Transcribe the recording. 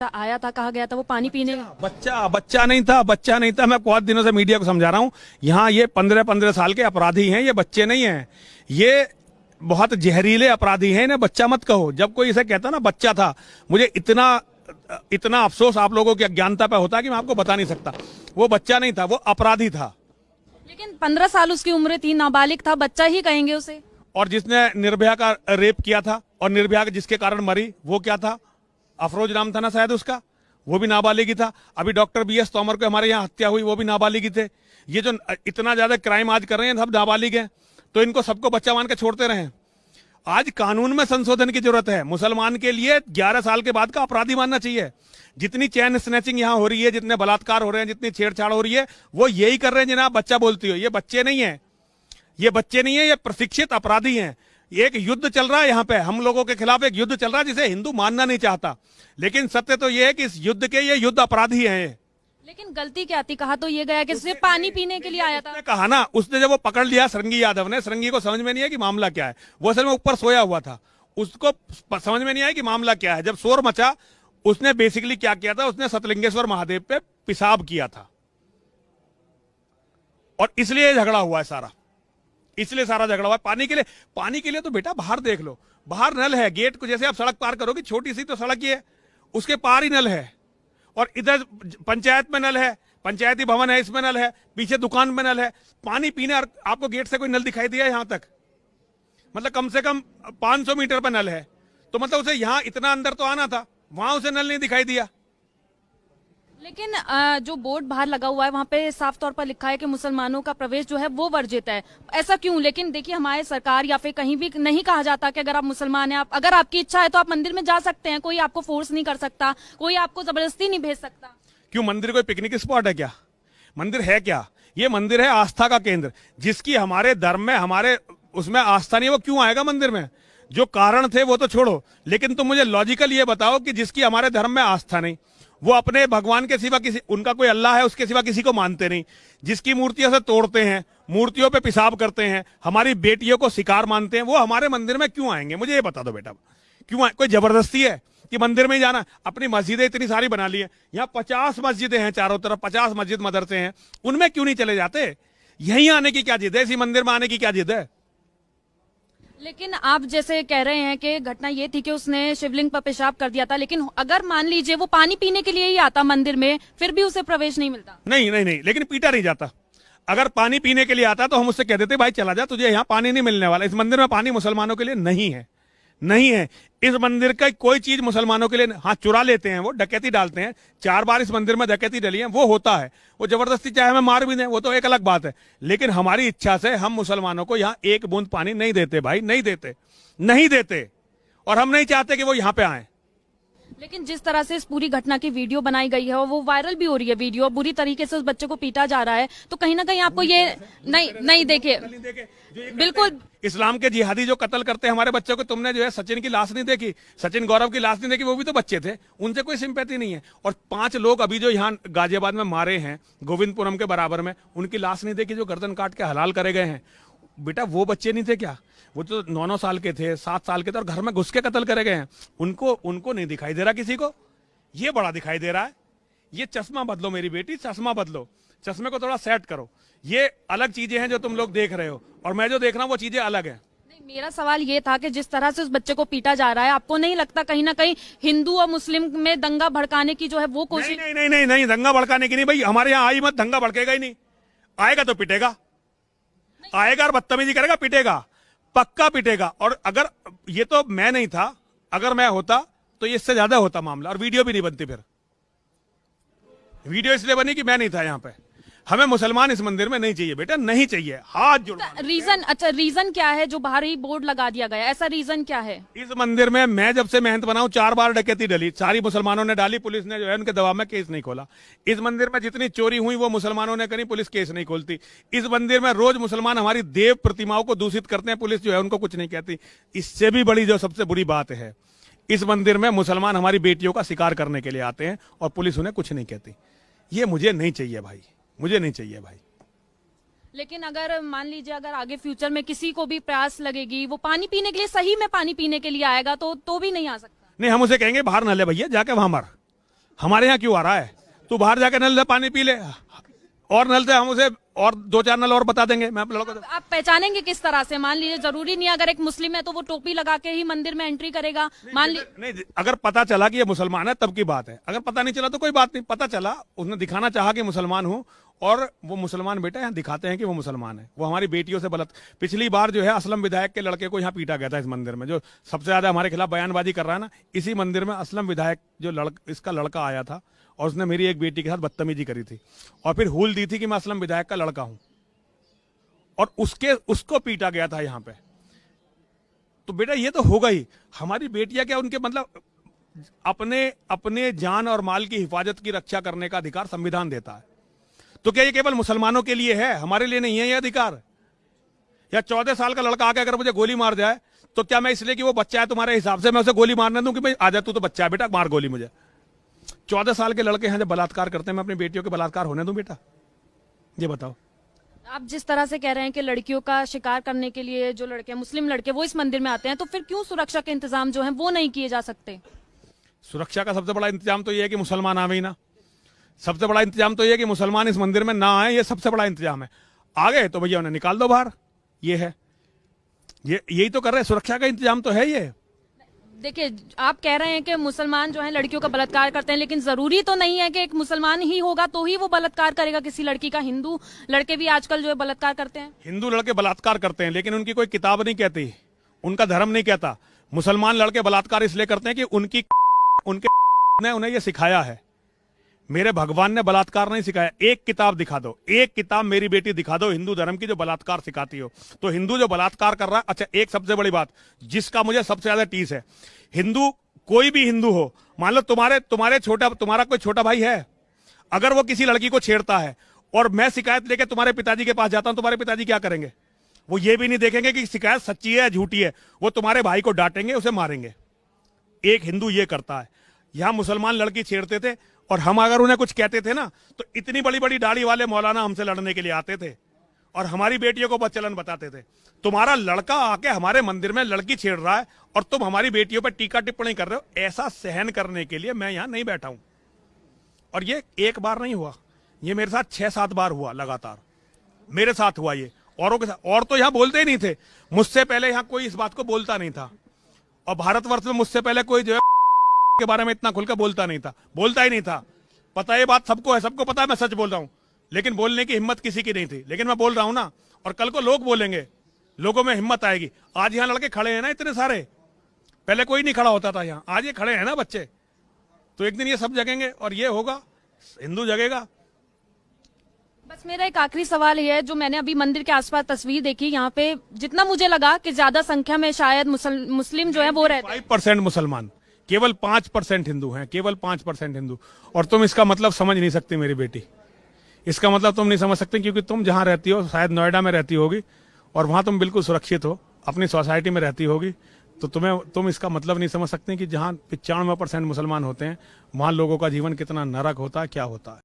आया था, कहा गया था वो पानी पीने। बच्चा नहीं था। मैं बहुत दिनों से मीडिया को समझा रहा हूँ, यहाँ ये 15-15 साल के अपराधी हैं, ये बच्चे नहीं हैं। ये बहुत जहरीले अपराधी हैं, इन्हें बच्चा मत कहो। जब कोई इसे कहता ना बच्चा था, मुझे इतना अफसोस आप लोगों की अज्ञानता पे होता कि मैं आपको बता नहीं सकता। वो बच्चा नहीं था, वो अपराधी था। लेकिन 15 साल उसकी उम्र थी, नाबालिग था, बच्चा ही कहेंगे उसे। और जिसने निर्भया का रेप किया था और निर्भया जिसके कारण मरी, वो क्या था? अफरोज नाम था ना शायद उसका, वो भी नाबालिग ही था। अभी डॉक्टर BS तोमर को हमारे यहाँ हत्या हुई, वो भी नाबालिग ही थे। ये जो इतना ज्यादा क्राइम आज कर रहे हैं, सब नाबालिग हैं, तो इनको सबको बच्चा मान के छोड़ते रहे। आज कानून में संशोधन की जरूरत है। मुसलमान के लिए 11 साल के बाद का अपराधी मानना चाहिए। जितनी चैन स्नैचिंग यहाँ हो रही है, जितने बलात्कार हो रहे हैं, जितनी छेड़छाड़ हो रही है, वो यही कर रहे हैं जिन्हें आप बच्चा बोलती हो। ये बच्चे नहीं है, ये प्रशिक्षित अपराधी हैं। एक युद्ध चल रहा है यहाँ पे, हम लोगों के खिलाफ एक युद्ध चल रहा है जिसे हिंदू मानना नहीं चाहता, लेकिन सत्य तो ये है कि इस युद्ध के ये युद्ध अपराधी हैं। लेकिन गलती क्या थी? कहा तो ये गया कि सिर्फ पानी पीने के लिए आया था। कहा ना, उसने जब वो पकड़ लिया सरंगी यादव ने, सरंगी को समझ में नहीं है कि मामला क्या है। वो असल में ऊपर सोया हुआ था, उसको समझ में नहीं आया कि मामला क्या है। जब शोर मचा, उसने बेसिकली क्या किया था, उसने सतलिंगेश्वर महादेव पे पेशाब किया था, और इसलिए झगड़ा हुआ है सारा। इसलिए सारा झगड़ा हुआ है पानी के लिए तो बेटा बाहर देख लो, बाहर नल है, गेट को जैसे आप सड़क पार करोगे, छोटी सी तो सड़क ही है, उसके पार ही नल है। और इधर पंचायत में नल है, पंचायती भवन है, इसमें नल है, पीछे दुकान में नल है। पानी पीने आपको गेट से कोई नल दिखाई दिया यहां तक? मतलब कम से कम 500 मीटर पर नल है, तो मतलब उसे यहां इतना अंदर तो आना था, वहां उसे नल नहीं दिखाई दिया। लेकिन जो बोर्ड बाहर लगा हुआ है वहाँ पे साफ तौर पर लिखा है कि मुसलमानों का प्रवेश जो है वो वर्जित है। ऐसा क्यों? लेकिन देखिए, हमारे सरकार या फिर कहीं भी नहीं कहा जाता कि अगर आप मुसलमान हैं, अगर आपकी इच्छा है तो आप मंदिर में जा सकते हैं, कोई आपको फोर्स नहीं कर सकता, कोई आपको जबरदस्ती नहीं भेज सकता। क्यों? मंदिर कोई पिकनिक स्पॉट है क्या? मंदिर है क्या? ये मंदिर है आस्था का केंद्र। जिसकी हमारे धर्म में, हमारे उसमें आस्था नहीं, वो क्यों आएगा मंदिर में? जो कारण थे वो तो छोड़ो, लेकिन तुम मुझे लॉजिकल ये बताओ कि जिसकी हमारे धर्म में आस्था नहीं, वो अपने भगवान के सिवा किसी, उनका कोई अल्लाह है, उसके सिवा किसी को मानते नहीं, जिसकी मूर्तियों से तोड़ते हैं, मूर्तियों पे पेशाब करते हैं, हमारी बेटियों को शिकार मानते हैं, वो हमारे मंदिर में क्यों आएंगे? मुझे ये बता दो बेटा, क्यों कोई जबरदस्ती है कि मंदिर में ही जाना? अपनी मस्जिदें इतनी सारी बना ली है, यहाँ 50 मस्जिदें हैं चारों तरफ, 50 मस्जिद मदरसे हैं, उनमें क्यों नहीं चले जाते? यहीं आने की क्या जिद है? इसी मंदिर में आने की क्या जिद है? लेकिन आप जैसे कह रहे हैं कि घटना ये थी कि उसने शिवलिंग पर पेशाब कर दिया था, लेकिन अगर मान लीजिए वो पानी पीने के लिए ही आता मंदिर में, फिर भी उसे प्रवेश नहीं मिलता? नहीं, लेकिन पीटा नहीं जाता। अगर पानी पीने के लिए आता तो हम उससे कह देते, भाई चला जा, तुझे यहाँ पानी नहीं मिलने वाला। इस मंदिर में पानी मुसलमानों के लिए नहीं है। इस मंदिर का कोई चीज मुसलमानों के लिए, हाँ चुरा लेते हैं, वो डकैती डालते हैं। 4 बार इस मंदिर में डकैती डली है, वो होता है। वो जबरदस्ती चाहे हमें मार भी दें, वो तो एक अलग बात है, लेकिन हमारी इच्छा से हम मुसलमानों को यहाँ एक बूंद पानी नहीं देते भाई, नहीं देते। और हम नहीं चाहते कि वो यहाँ पे आए। लेकिन जिस तरह से इस पूरी घटना की वीडियो बनाई गई है और वो वायरल भी हो रही है वीडियो, बुरी तरीके से उस बच्चे को पीटा जा रहा है, तो कहीं ना कहीं आपको ये नहीं देखे बिल्कुल इस्लाम के जिहादी जो कत्ल करते हैं हमारे बच्चों को, तुमने जो है सचिन की लाश नहीं देखी, सचिन गौरव की लाश नहीं देखी, वो भी तो बच्चे थे, उनसे कोई सिंपैथी नहीं है। और 5 लोग अभी जो यहाँ गाजियाबाद में मारे हैं, गोविंदपुरम के बराबर में, उनकी लाश नहीं देखी, जो गर्दन काट के हलाल करे गए हैं। बेटा वो बच्चे नहीं थे क्या? वो तो 9-9 साल के थे, 7 साल के थे, और घर में घुस के कत्ल करे गए हैं। उनको नहीं दिखाई दे रहा किसी को? ये बड़ा दिखाई दे रहा है। ये चश्मा बदलो मेरी बेटी, चश्मा बदलो, चश्मे को थोड़ा सेट करो। ये अलग चीजें हैं जो तुम लोग देख रहे हो, और मैं जो देख रहा हूँ वो चीजें अलग है। नहीं, मेरा सवाल ये था कि जिस तरह से उस बच्चे को पीटा जा रहा है, आपको नहीं लगता कहीं ना कहीं हिंदू और मुस्लिम में दंगा भड़काने की जो है वो कोशिश? नहीं, दंगा भड़काने की नहीं भाई, हमारे यहाँ आई मत, दंगा भड़केगा ही नहीं। आएगा तो पिटेगा, आएगा और बदतमीजी करेगा, पिटेगा, पक्का पिटेगा। और अगर ये तो मैं नहीं था, अगर मैं होता तो ये इससे ज्यादा होता मामला, और वीडियो भी नहीं बनती। फिर वीडियो इसलिए बनी कि मैं नहीं था यहाँ पे। हमें मुसलमान इस मंदिर में नहीं चाहिए बेटा, नहीं चाहिए, हाथ जोड़। रीजन, अच्छा रीजन क्या है जो बाहर ही बोर्ड लगा दिया गया? ऐसा रीजन क्या है? इस मंदिर में मैं जब से मेहनत बनाऊं 4 बार डकैती डली, सारी मुसलमानों ने डाली, पुलिस ने जो है उनके दबाव में केस नहीं खोला। इस मंदिर में जितनी चोरी हुई वो मुसलमानों ने करी, पुलिस केस नहीं खोलती। इस मंदिर में रोज मुसलमान हमारी देव प्रतिमाओं को दूषित करते हैं, पुलिस जो है उनको कुछ नहीं कहती। इससे भी बड़ी जो सबसे बुरी बात है, इस मंदिर में मुसलमान हमारी बेटियों का शिकार करने के लिए आते हैं और पुलिस उन्हें कुछ नहीं कहती। ये मुझे नहीं चाहिए भाई, मुझे नहीं चाहिए भाई। लेकिन अगर मान लीजिए अगर आगे फ्यूचर में किसी को भी प्यास लगेगी, वो पानी पीने के लिए, सही में पानी पीने के लिए आएगा, तो भी नहीं आ सकता? नहीं, हम उसे कहेंगे बाहर न ले भैया, जाके वहां मर। हमारे यहाँ क्यों आ रहा है? तू बाहर जाके नल से पानी पी ले, और नल से हम उसे और 2-4 नल और बता देंगे। मैं लड़कों को आप पहचानेंगे किस तरह से? मान लीजिए जरूरी नहीं है अगर एक मुस्लिम है तो वो टोपी लगा के ही मंदिर में एंट्री करेगा। मान ली नहीं, अगर पता चला कि ये मुसलमान है तब की बात है, अगर पता नहीं चला तो कोई बात नहीं। पता चला, उसने दिखाना चाहा कि मुसलमान हूं, और वो मुसलमान बेटा यहाँ दिखाते हैं कि वो मुसलमान है। वो हमारी बेटियों से पिछली बार जो है असलम विधायक के लड़के को यहाँ पीटा गया था इस मंदिर में, जो सबसे ज्यादा हमारे खिलाफ बयानबाजी कर रहा है ना, इसी मंदिर में असलम विधायक जो इसका लड़का आया था और उसने मेरी एक बेटी के साथ बदतमीजी करी थी और फिर हुल दी थी कि मैं असलम विधायक का लड़का हूं, और उसको पीटा गया था यहाँ पे। तो बेटा ये तो होगा ही। हमारी बेटियां क्या, उनके मतलब अपने जान और माल की हिफाजत की रक्षा करने का अधिकार संविधान देता है। तो क्या ये केवल मुसलमानों के लिए है, हमारे लिए नहीं है ये अधिकार? या 14 साल का लड़का आके अगर मुझे गोली मार जाए तो क्या मैं इसलिए कि वो बच्चा है तुम्हारे हिसाब से मैं उसे गोली मारने दूं कि भाई आ जा तू तो बच्चा है बेटा मार गोली मुझे? 14 साल के लड़के हैं जब बलात्कार करते हैं, मैं अपनी बेटियों के बलात्कार होने दूं बेटा? ये बताओ। आप जिस तरह से कह रहे हैं कि लड़कियों का शिकार करने के लिए जो लड़के मुस्लिम लड़के वो इस मंदिर में आते हैं, तो फिर क्यों सुरक्षा के इंतजाम जो हैं वो नहीं किए जा सकते? सुरक्षा का सबसे बड़ा इंतजाम तो ये है कि मुसलमान आवे ही ना। सबसे बड़ा इंतजाम तो ये है कि मुसलमान इस मंदिर में ना आए, ये सबसे बड़ा इंतजाम है। आ गए तो भैया उन्हें निकाल दो बाहर। ये है, यही तो कर रहे हैं। सुरक्षा का इंतजाम तो है ये। देखिए, आप कह रहे हैं कि मुसलमान जो है लड़कियों का बलात्कार करते हैं, लेकिन जरूरी तो नहीं है कि एक मुसलमान ही होगा तो ही वो बलात्कार करेगा किसी लड़की का। हिंदू लड़के भी आजकल जो है बलात्कार करते हैं। हिंदू लड़के बलात्कार करते हैं, लेकिन उनकी कोई किताब नहीं कहती, उनका धर्म नहीं कहता। मुसलमान लड़के बलात्कार इसलिए करते हैं कि उनके ने उन्हें यह सिखाया है। मेरे भगवान ने बलात्कार नहीं सिखाया। एक किताब दिखा दो, एक किताब मेरी बेटी दिखा दो हिंदू धर्म की जो बलात्कार सिखाती हो। तो हिंदू जो बलात्कार कर रहा है, अच्छा एक सबसे बड़ी बात जिसका मुझे सबसे ज्यादा टीस है, हिंदू कोई भी हिंदू हो, मान लो तुम्हारा कोई छोटा भाई है, अगर वो किसी लड़की को छेड़ता है और मैं शिकायत लेके तुम्हारे पिताजी के पास जाता हूं, तुम्हारे पिताजी क्या करेंगे? वो ये भी नहीं देखेंगे कि शिकायत सच्ची है या झूठी है, वो तुम्हारे भाई को डांटेंगे, उसे मारेंगे। एक हिंदू ये करता है। यहां मुसलमान लड़की छेड़ते थे और हम अगर उन्हें कुछ कहते थे ना तो इतनी बड़ी बड़ी दाढ़ी वाले मौलाना हमसे लड़ने के लिए आते थे और हमारी बेटियों को बच्चलन बताते थे। तुम्हारा लड़का आके हमारे मंदिर में लड़की छेड़ रहा है और तुम हमारी बेटियों पर टीका टिप्पणी कर रहे हो। ऐसा सहन करने के लिए मैं यहां नहीं बैठा हूं। और ये एक बार नहीं हुआ, ये मेरे साथ 6-7 बार हुआ लगातार। मेरे साथ हुआ ये, औरों के साथ। और तो यहां बोलते ही नहीं थे, मुझसे पहले यहां कोई इस बात को बोलता नहीं था। और भारतवर्ष में मुझसे पहले कोई जो है के बारे में इतना खुलकर बोलता ही नहीं था। पता ये बात सबको है, सबको पता है मैं सच बोल रहा हूं, लेकिन बोलने की हिम्मत किसी की नहीं थी। लेकिन मैं बोल रहा हूं ना, और कल को लोग बोलेंगे, लोगों में हिम्मत आएगी। आज यहां लड़के खड़े हैं ना इतने सारे, पहले कोई नहीं खड़ा होता था यहां, आज ये खड़े हैं ना बच्चे। तो एक दिन ये सब जगेंगे और ये होगा, हिंदू जगेगा। बस मेरा एक आखिरी सवाल ये है, जो मैंने अभी मंदिर के आसपास तस्वीर देखी, यहाँ पे जितना मुझे लगा कि ज्यादा संख्या में शायद मुस्लिम जो है वो रहते हैं। 5% मुसलमान, केवल 5% हिंदू हैं, केवल 5% हिंदू। और तुम इसका मतलब समझ नहीं सकती मेरी बेटी, इसका मतलब तुम नहीं समझ सकते, क्योंकि तुम जहां रहती हो, शायद नोएडा में रहती होगी, और वहां तुम बिल्कुल सुरक्षित हो, अपनी सोसाइटी में रहती होगी। तो तुम इसका मतलब नहीं समझ सकते कि जहां 95% मुसलमान होते हैं वहां लोगों का जीवन कितना नरक होता है, क्या होता है।